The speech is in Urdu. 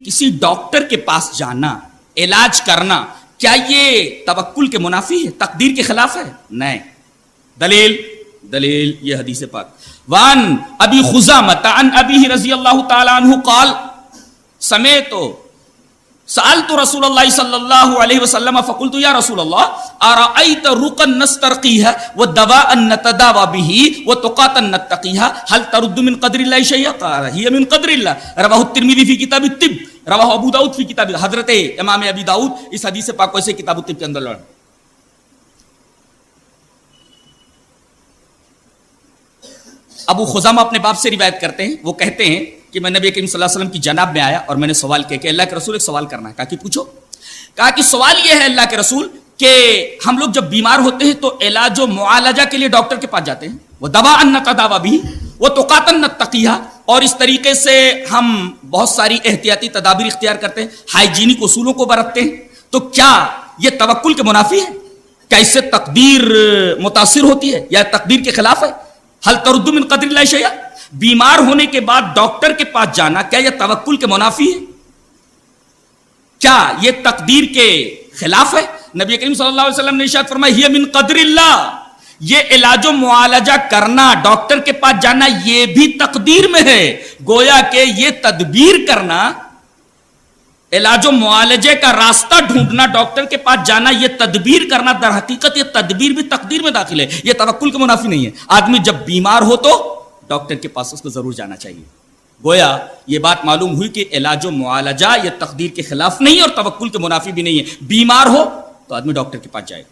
کسی ڈاکٹر کے پاس جانا، علاج کرنا، کیا یہ توکل کے منافی ہے، تقدیر کے خلاف ہے؟ نہیں. دلیل یہ حدیث پاک. وان ابی خزامۃ عن ابیہ رضی اللہ تعالی عنہ قال سألت رسول اللہ صلی اللہ علیہ وسلم فقلت یا رسول اللہ ارأیت رقا نسترقیها ودواء نتداوى به وتقاتا نتقیها هل ترد من قدر اللہ شیئا قال هي من قدر اللہ رواہ الترمذی فی کتاب الطب رواہ ابو داؤد فی کتاب. حضرت امام ابی داؤد اس حدیث پاک کو اسے کتاب الطب کے اندر لڑ. ابو خزامہ اپنے باپ سے روایت کرتے ہیں، وہ کہتے ہیں کہ میں نبی کریم صلی اللہ علیہ وسلم کی جناب میں آیا اور میں نے سوال کیا کہ اللہ کے رسول ایک سوال کرنا ہے. کہا کہ پوچھو. کہا کہ سوال یہ ہے اللہ کے رسول کہ ہم لوگ جب بیمار ہوتے ہیں تو علاج و معالجہ کے لیے ڈاکٹر کے پاس جاتے ہیں، وہ دوا ان نتداوی بھی وہ توقاتن نتقیہ، اور اس طریقے سے ہم بہت ساری احتیاطی تدابیر اختیار کرتے ہیں، ہائیجینک اصولوں کو برتتے ہیں. تو کیا یہ توکل کے منافی ہے؟ کیا اس سے تقدیر متاثر ہوتی ہے یا تقدیر کے خلاف ہے؟ حل ترد من قدر اللہ شیئا، بیمار ہونے کے بعد ڈاکٹر کے پاس جانا کیا یہ توکل کے منافی ہے؟ کیا یہ تقدیر کے خلاف ہے؟ نبی کریم صلی اللہ علیہ وسلم نے ارشاد فرمایا ہی من قدر اللہ، یہ علاج و معالجہ کرنا، ڈاکٹر کے پاس جانا، یہ بھی تقدیر میں ہے. گویا کہ یہ تدبیر کرنا، علاج و معالجے کا راستہ ڈھونڈنا، ڈاکٹر کے پاس جانا، یہ تدبیر کرنا، در حقیقت یہ تدبیر بھی تقدیر میں داخل ہے، یہ توکل کے منافی نہیں ہے. آدمی جب بیمار ہو تو ڈاکٹر کے پاس اس کو ضرور جانا چاہیے. گویا یہ بات معلوم ہوئی کہ علاج و معالجہ یہ تقدیر کے خلاف نہیں اور توکل کے منافی بھی نہیں ہے. بیمار ہو تو آدمی ڈاکٹر کے پاس جائے.